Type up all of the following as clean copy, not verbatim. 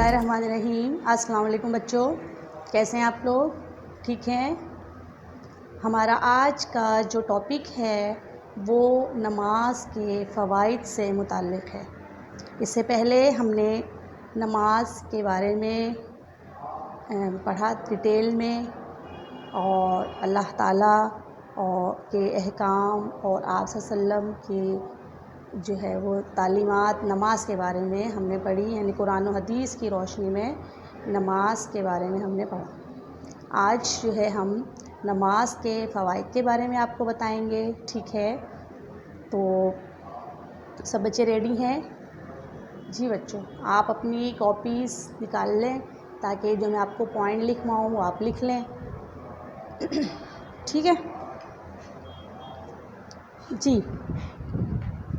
الرحمن الرحیم۔ السلام علیکم بچوں، کیسے ہیں آپ لوگ؟ ٹھیک ہیں؟ ہمارا آج کا جو ٹاپک ہے وہ نماز کے فوائد سے متعلق ہے۔ اس سے پہلے ہم نے نماز کے بارے میں پڑھا ڈیٹیل میں، اور اللہ تعالیٰ کے احکام اور آپ صلی اللہ علیہ وسلم کی جو ہے وہ تعلیمات نماز کے بارے میں ہم نے پڑھی، یعنی قرآن و حدیث کی روشنی میں نماز کے بارے میں ہم نے پڑھا۔ آج جو ہے ہم نماز کے فوائد کے بارے میں آپ کو بتائیں گے، ٹھیک ہے؟ تو سب بچے ریڈی ہیں؟ جی بچوں، آپ اپنی کاپیز نکال لیں تاکہ جو میں آپ کو پوائنٹ لکھواؤں وہ آپ لکھ لیں، ٹھیک ہے؟ جی،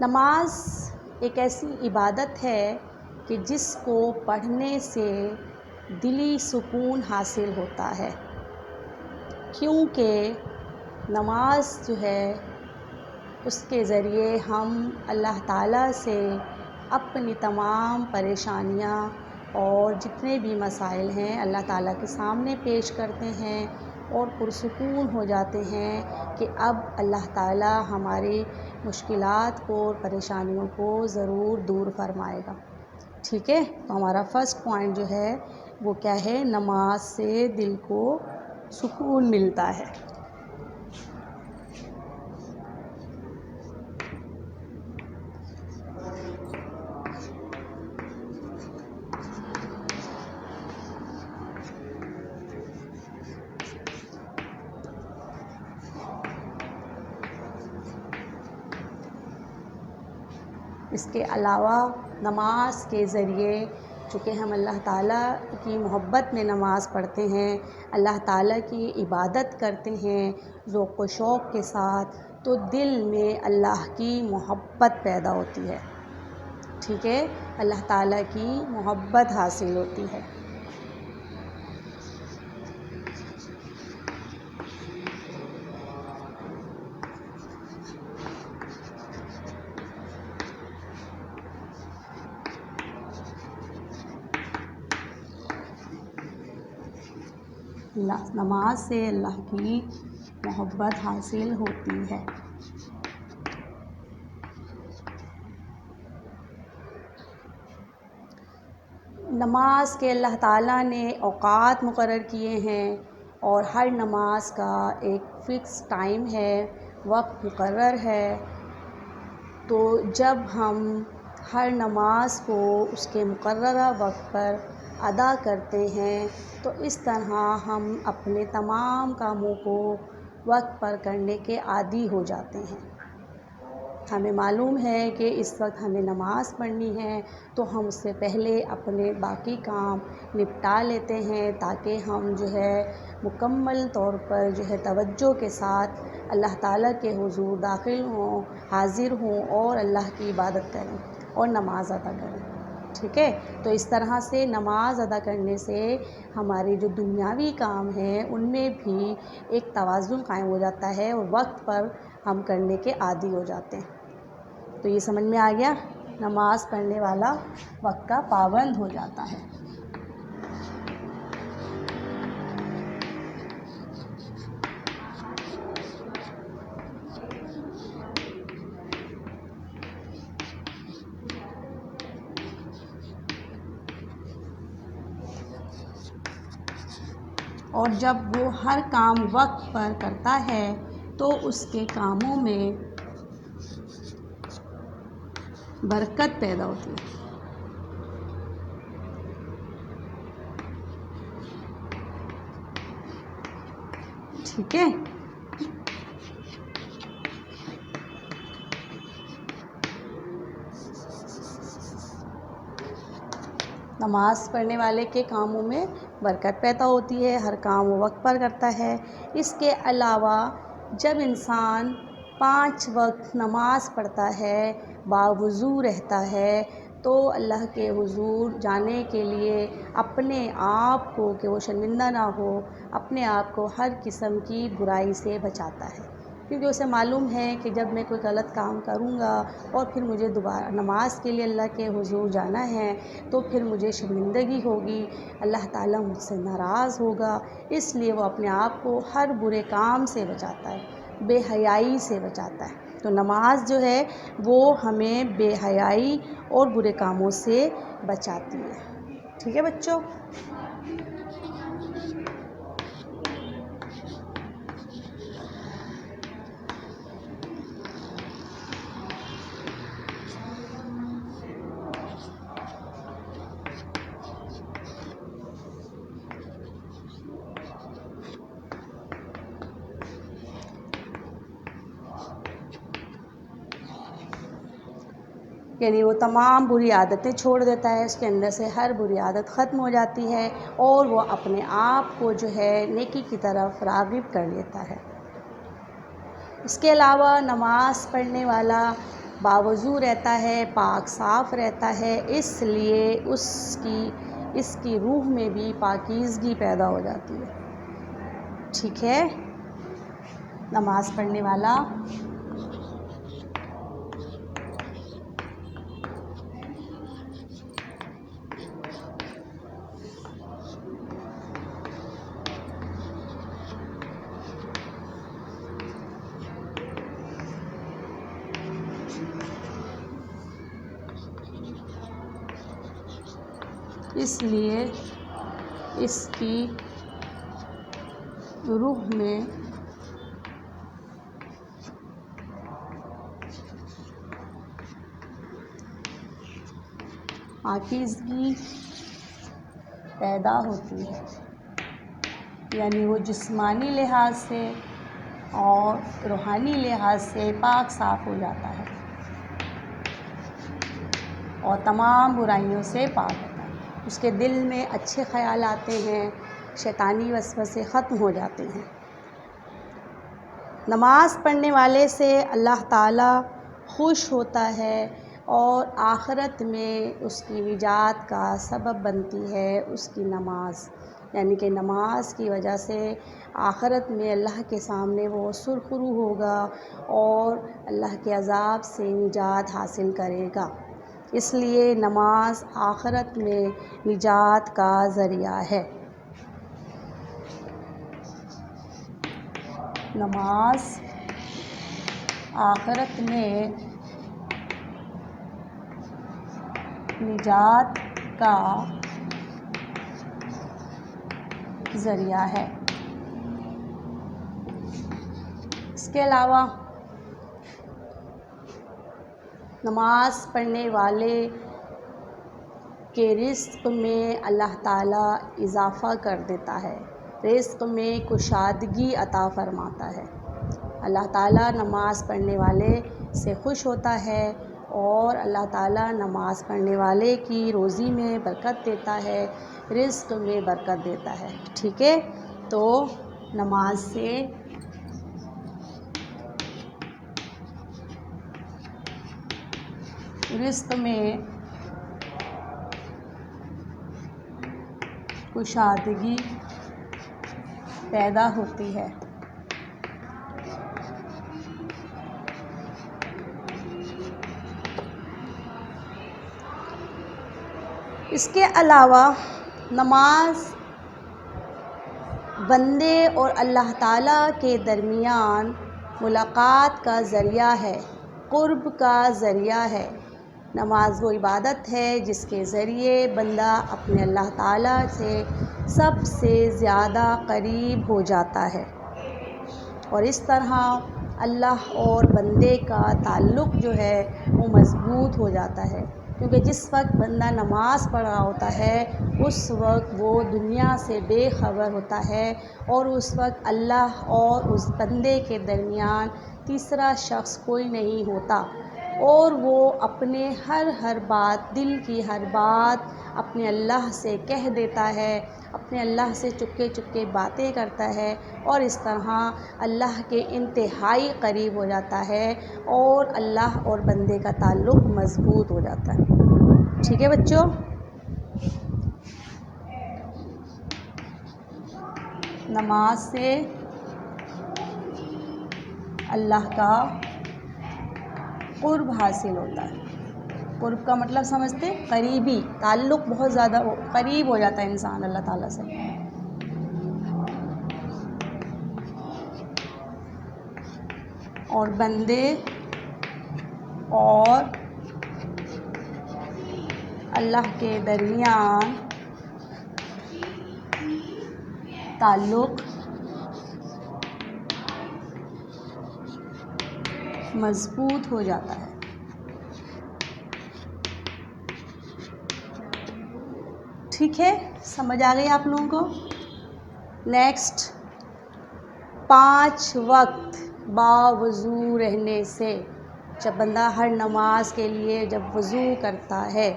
نماز ایک ایسی عبادت ہے کہ جس کو پڑھنے سے دلی سکون حاصل ہوتا ہے، کیونکہ نماز جو ہے اس کے ذریعے ہم اللہ تعالیٰ سے اپنی تمام پریشانیاں اور جتنے بھی مسائل ہیں اللہ تعالیٰ کے سامنے پیش کرتے ہیں اور پرسکون ہو جاتے ہیں کہ اب اللہ تعالیٰ ہماری مشکلات کو اور پریشانیوں کو ضرور دور فرمائے گا، ٹھیک ہے؟ تو ہمارا فرسٹ پوائنٹ جو ہے وہ کیا ہے؟ نماز سے دل کو سکون ملتا ہے۔ اس کے علاوہ نماز کے ذریعے چونکہ ہم اللہ تعالیٰ کی محبت میں نماز پڑھتے ہیں، اللہ تعالیٰ کی عبادت کرتے ہیں ذوق و شوق کے ساتھ، تو دل میں اللہ کی محبت پیدا ہوتی ہے، ٹھیک ہے؟ اللہ تعالیٰ کی محبت حاصل ہوتی ہے۔ نماز سے اللہ کی محبت حاصل ہوتی ہے۔ نماز کے اللہ تعالیٰ نے اوقات مقرر کیے ہیں، اور ہر نماز کا ایک فکس ٹائم ہے، وقت مقرر ہے۔ تو جب ہم ہر نماز کو اس کے مقررہ وقت پر ادا کرتے ہیں تو اس طرح ہم اپنے تمام کاموں کو وقت پر کرنے کے عادی ہو جاتے ہیں۔ ہمیں معلوم ہے کہ اس وقت ہمیں نماز پڑھنی ہے تو ہم اس سے پہلے اپنے باقی کام نپٹا لیتے ہیں تاکہ ہم جو ہے مکمل طور پر جو ہے توجہ کے ساتھ اللہ تعالیٰ کے حضور داخل ہوں، حاضر ہوں اور اللہ کی عبادت کریں اور نماز ادا کریں، ٹھیک ہے؟ تو اس طرح سے نماز ادا کرنے سے ہمارے جو دنیاوی کام ہیں ان میں بھی ایک توازن قائم ہو جاتا ہے اور وقت پر ہم کرنے کے عادی ہو جاتے ہیں۔ تو یہ سمجھ میں آ گیا؟ نماز پڑھنے والا وقت کا پابند ہو جاتا ہے۔ اور جب وہ ہر کام وقت پر کرتا ہے تو اس کے کاموں میں برکت پیدا ہوتی ہے، ٹھیک ہے؟ نماز پڑھنے والے کے کاموں میں برکت پیدا ہوتی ہے، ہر کام وہ وقت پر کرتا ہے۔ اس کے علاوہ جب انسان 5 وقت نماز پڑھتا ہے، باوضو رہتا ہے، تو اللہ کے حضور جانے کے لیے اپنے آپ کو کہ وہ شرمندہ نہ ہو، اپنے آپ کو ہر قسم کی برائی سے بچاتا ہے، کیونکہ اسے معلوم ہے کہ جب میں کوئی غلط کام کروں گا اور پھر مجھے دوبارہ نماز کے لیے اللہ کے حضور جانا ہے تو پھر مجھے شرمندگی ہوگی، اللہ تعالیٰ مجھ سے ناراض ہوگا، اس لیے وہ اپنے آپ کو ہر برے کام سے بچاتا ہے، بے حیائی سے بچاتا ہے۔ تو نماز جو ہے وہ ہمیں بے حیائی اور برے کاموں سے بچاتی ہے۔ ٹھیک ہے بچوں؟ یعنی وہ تمام بری عادتیں چھوڑ دیتا ہے، اس کے اندر سے ہر بری عادت ختم ہو جاتی ہے اور وہ اپنے آپ کو جو ہے نیکی کی طرف راغب کر لیتا ہے۔ اس کے علاوہ نماز پڑھنے والا باوضو رہتا ہے، پاک صاف رہتا ہے، اس لیے اس کی روح میں بھی پاکیزگی پیدا ہو جاتی ہے۔ ٹھیک ہے؟ نماز پڑھنے والا اس لیے اس کی روح میں پاکیزگی پیدا ہوتی ہے، یعنی وہ جسمانی لحاظ سے اور روحانی لحاظ سے پاک صاف ہو جاتا ہے اور تمام برائیوں سے پاک ہوتا ہے۔ اس کے دل میں اچھے خیال آتے ہیں، شیطانی وسوسے ختم ہو جاتے ہیں۔ نماز پڑھنے والے سے اللہ تعالیٰ خوش ہوتا ہے اور آخرت میں اس کی نجات کا سبب بنتی ہے اس کی نماز، یعنی کہ نماز کی وجہ سے آخرت میں اللہ کے سامنے وہ سرخرو ہوگا اور اللہ کے عذاب سے نجات حاصل کرے گا۔ اس لیے نماز آخرت میں نجات کا ذریعہ ہے۔ نماز آخرت میں نجات کا ذریعہ ہے۔ اس کے علاوہ نماز پڑھنے والے کے رزق میں اللہ تعالیٰ اضافہ کر دیتا ہے، رزق میں کشادگی عطا فرماتا ہے۔ اللہ تعالیٰ نماز پڑھنے والے سے خوش ہوتا ہے اور اللہ تعالیٰ نماز پڑھنے والے کی روزی میں برکت دیتا ہے، رزق میں برکت دیتا ہے۔ ٹھیک ہے؟ تو نماز سے رزق میں کشادگی پیدا ہوتی ہے۔ اس کے علاوہ نماز بندے اور اللہ تعالیٰ کے درمیان ملاقات کا ذریعہ ہے، قرب کا ذریعہ ہے۔ نماز وہ عبادت ہے جس کے ذریعے بندہ اپنے اللہ تعالیٰ سے سب سے زیادہ قریب ہو جاتا ہے، اور اس طرح اللہ اور بندے کا تعلق جو ہے وہ مضبوط ہو جاتا ہے، کیونکہ جس وقت بندہ نماز پڑھ رہا ہوتا ہے اس وقت وہ دنیا سے بے خبر ہوتا ہے، اور اس وقت اللہ اور اس بندے کے درمیان تیسرا شخص کوئی نہیں ہوتا، اور وہ اپنے ہر بات، دل کی ہر بات اپنے اللہ سے کہہ دیتا ہے، اپنے اللہ سے چپکے چپکے باتیں کرتا ہے، اور اس طرح اللہ کے انتہائی قریب ہو جاتا ہے اور اللہ اور بندے کا تعلق مضبوط ہو جاتا ہے۔ ٹھیک ہے بچوں؟ نماز سے اللہ کا قرب حاصل ہوتا ہے۔ قرب کا مطلب سمجھتے؟ قریبی تعلق، بہت زیادہ قریب ہو جاتا ہے انسان اللہ تعالیٰ سے۔ اور بندے اور اللہ کے درمیان تعلق مضبوط ہو جاتا ہے۔ ٹھیک ہے، سمجھ آ گئی آپ لوگوں کو؟ نیکسٹ، 5 وقت باوضو رہنے سے، جب بندہ ہر نماز کے لیے جب وضو کرتا ہے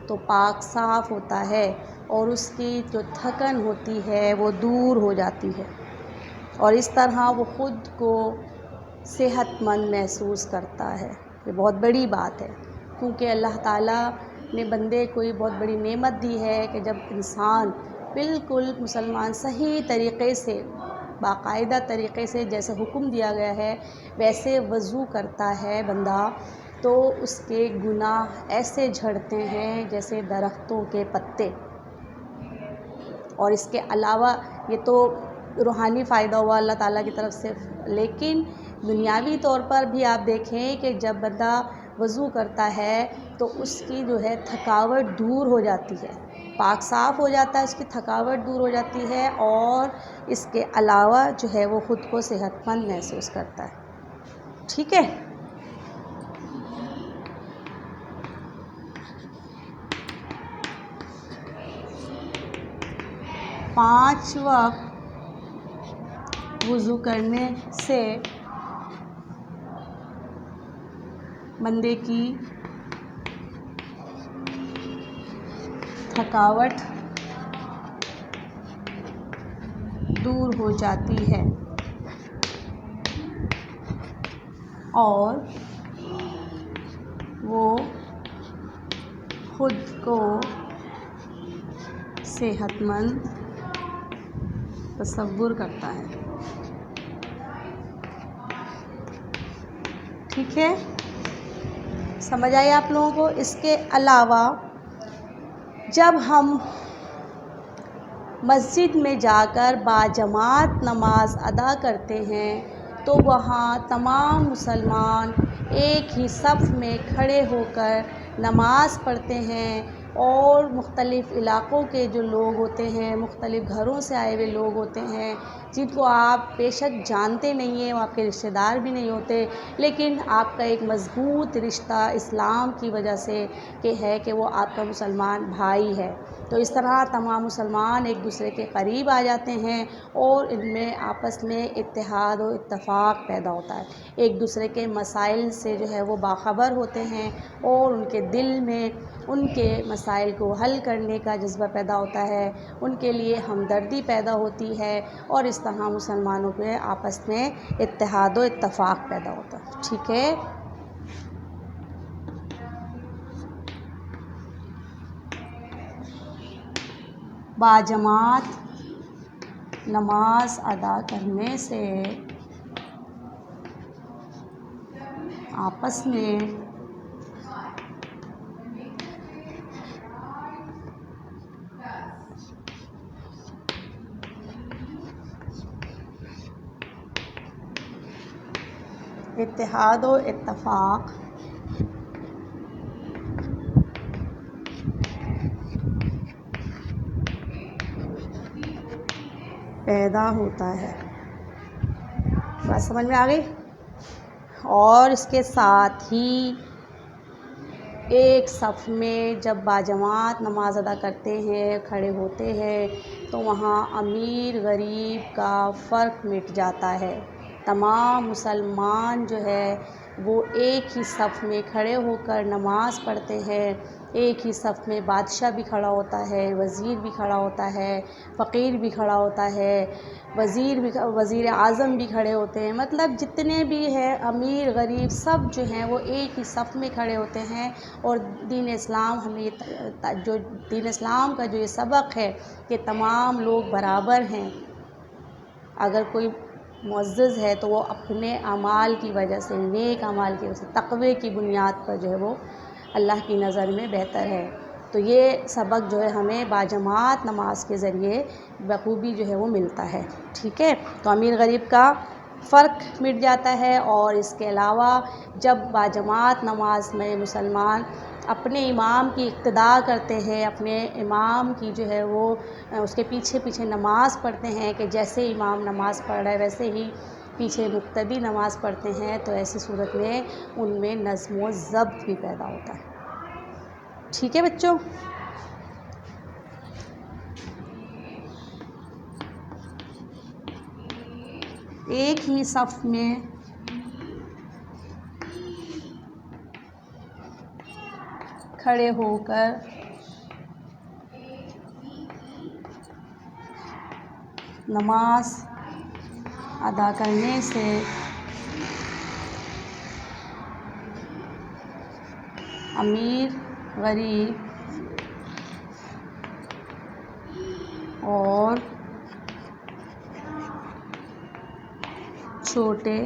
تو پاک صاف ہوتا ہے اور اس کی جو تھکن ہوتی ہے وہ دور ہو جاتی ہے، اور اس طرح وہ خود کو صحت مند محسوس کرتا ہے۔ یہ بہت بڑی بات ہے، کیونکہ اللہ تعالیٰ نے بندے کو یہ بہت بڑی نعمت دی ہے کہ جب انسان بالکل مسلمان صحیح طریقے سے، باقاعدہ طریقے سے جیسے حکم دیا گیا ہے ویسے وضو کرتا ہے بندہ، تو اس کے گناہ ایسے جھڑتے ہیں جیسے درختوں کے پتے۔ اور اس کے علاوہ یہ تو روحانی فائدہ ہوا اللہ تعالیٰ کی طرف سے، لیکن دنیاوی طور پر بھی آپ دیکھیں کہ جب بندہ وضو کرتا ہے تو اس کی جو ہے تھکاوٹ دور ہو جاتی ہے، پاک صاف ہو جاتا ہے، اس کی تھکاوٹ دور ہو جاتی ہے، اور اس کے علاوہ جو ہے وہ خود کو صحت مند محسوس کرتا ہے۔ ٹھیک ہے، پانچ وقت وضو کرنے سے بندے کی تھکاوٹ دور ہو جاتی ہے اور وہ خود کو صحت مند تصور کرتا ہے۔ ٹھیک ہے، سمجھ آئی آپ لوگوں کو؟ اس کے علاوہ جب ہم مسجد میں جا کر باجماعت نماز ادا کرتے ہیں تو وہاں تمام مسلمان ایک ہی صف میں کھڑے ہو کر نماز پڑھتے ہیں، اور مختلف علاقوں کے جو لوگ ہوتے ہیں، مختلف گھروں سے آئے ہوئے لوگ ہوتے ہیں جن کو آپ بے شک جانتے نہیں ہیں، وہ آپ کے رشتہ دار بھی نہیں ہوتے، لیکن آپ کا ایک مضبوط رشتہ اسلام کی وجہ سے کہ ہے کہ وہ آپ کا مسلمان بھائی ہے، تو اس طرح تمام مسلمان ایک دوسرے کے قریب آ جاتے ہیں اور ان میں آپس میں اتحاد و اتفاق پیدا ہوتا ہے، ایک دوسرے کے مسائل سے جو ہے وہ باخبر ہوتے ہیں، اور ان کے دل میں ان کے مسائل کو حل کرنے کا جذبہ پیدا ہوتا ہے، ان کے لیے ہمدردی پیدا ہوتی ہے، اور اس طرح مسلمانوں کے آپس میں اتحاد و اتفاق پیدا ہوتا ہے۔ ٹھیک ہے، باجماعت نماز ادا کرنے سے آپس میں اتحاد و اتفاق پیدا ہوتا ہے۔ بات سمجھ میں آ گئی؟ اور اس کے ساتھ ہی ایک صف میں جب باجماعت نماز ادا کرتے ہیں، کھڑے ہوتے ہیں، تو وہاں امیر غریب کا فرق مٹ جاتا ہے، تمام مسلمان جو ہے وہ ایک ہی صف میں کھڑے ہو کر نماز پڑھتے ہیں، ایک ہی صف میں بادشاہ بھی کھڑا ہوتا ہے، وزیر بھی کھڑا ہوتا ہے، فقیر بھی کھڑا ہوتا ہے، وزیر اعظم بھی کھڑے ہوتے ہیں، مطلب جتنے بھی ہیں امیر غریب سب جو ہیں وہ ایک ہی صف میں کھڑے ہوتے ہیں، اور دین اسلام ہمیں جو دین اسلام کا جو یہ سبق ہے کہ تمام لوگ برابر ہیں، اگر کوئی معزز ہے تو وہ اپنے اعمال کی وجہ سے، نیک اعمال کی وجہ سے، تقوی کی بنیاد پر جو ہے وہ اللہ کی نظر میں بہتر ہے۔ تو یہ سبق جو ہے ہمیں باجماعت نماز کے ذریعے بخوبی جو ہے وہ ملتا ہے، ٹھیک ہے۔ تو امیر غریب کا فرق مٹ جاتا ہے، اور اس کے علاوہ جب باجماعت نماز میں مسلمان اپنے امام کی اقتداء کرتے ہیں، اپنے امام کی جو ہے وہ اس کے پیچھے پیچھے نماز پڑھتے ہیں کہ جیسے امام نماز پڑھ رہا ہے ویسے ہی پیچھے مقتدی نماز پڑھتے ہیں، تو ایسی صورت میں ان میں نظم و ضبط بھی پیدا ہوتا ہے، ٹھیک ہے بچوں۔ ایک ہی صف میں کھڑے ہو کر نماز ادا کرنے سے امیر غریب اور چھوٹے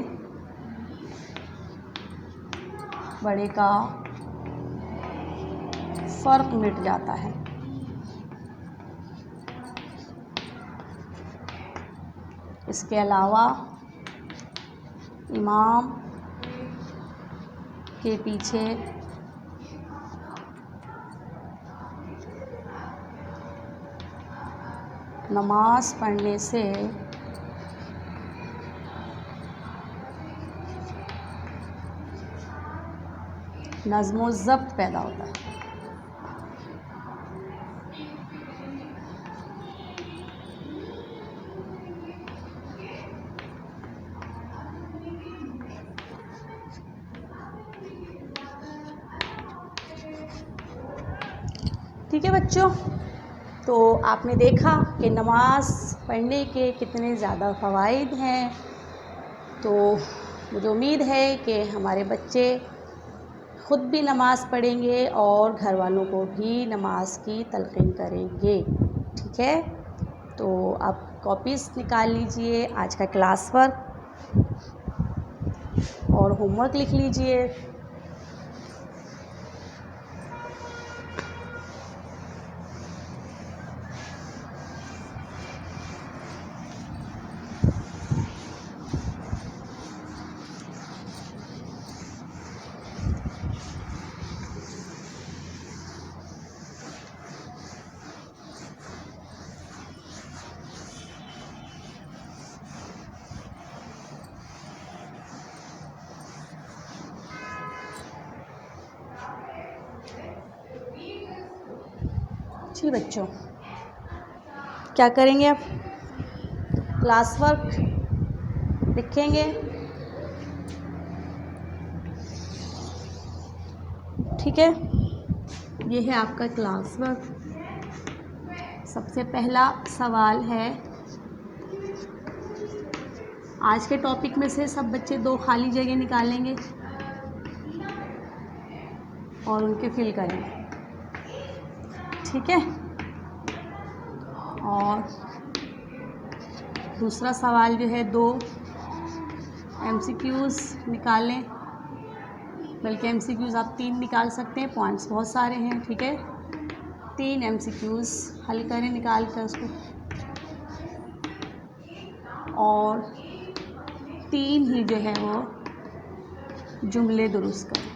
بڑے کا فرق مٹ جاتا ہے۔ اس کے علاوہ امام کے پیچھے نماز پڑھنے سے نظم و ضبط پیدا ہوتا ہے۔ ٹھیک ہے بچوں، تو آپ نے دیکھا کہ نماز پڑھنے کے کتنے زیادہ فوائد ہیں، تو مجھے امید ہے کہ ہمارے بچے خود بھی نماز پڑھیں گے اور گھر والوں کو بھی نماز کی تلقین کریں گے، ٹھیک ہے۔ تو آپ کاپیز نکال لیجئے، آج کا کلاس ورک اور ہوم ورک لکھ لیجئے۔ جی بچوں، کیا کریں گے اب؟ کلاس ورک لکھیں گے، ٹھیک ہے۔ یہ ہے آپ کا کلاس ورک۔ سب سے پہلا سوال ہے، آج کے ٹاپک میں سے سب بچے 2 خالی جگہ نکالیں گے اور ان کے فل کریں گے، ٹھیک ہے۔ اور دوسرا سوال جو ہے 2 MCQs نکالیں، بلکہ MCQs آپ 3 نکال سکتے ہیں، پوائنٹس بہت سارے ہیں، ٹھیک ہے۔ 3 MCQs حل کریں نکال کر اس کو، اور 3 ہی جو ہے وہ جملے درست کریں،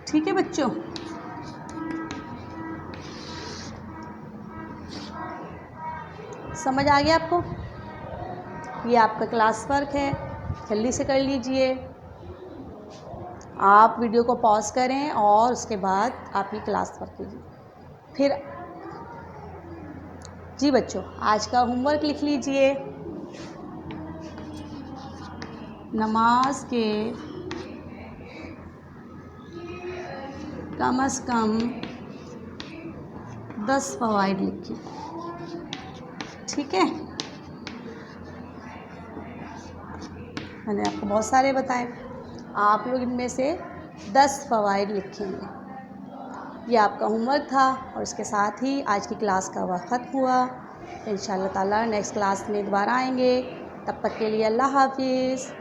ٹھیک ہے بچوں۔ سمجھ آ گیا آپ کو؟ یہ آپ کا کلاس ورک ہے، جلدی سے کر لیجئے۔ آپ ویڈیو کو پاز کریں اور اس کے بعد آپ یہ کلاس ورک کیجیے۔ پھر جی بچوں، آج کا ہوم ورک لکھ لیجئے۔ نماز کے کم از کم 10 فوائد لکھیں، ٹھیک ہے۔ میں نے آپ کو بہت سارے بتائے، آپ لوگ ان میں سے 10 فوائد لکھیں گے، یہ آپ کا ہوم ورک تھا اور اس کے ساتھ ہی آج کی کلاس کا وقت ختم ہوا. انشاء اللہ تعالیٰ نیکسٹ کلاس میں دوبارہ آئیں گے. تب تک کے لیے اللہ حافظ.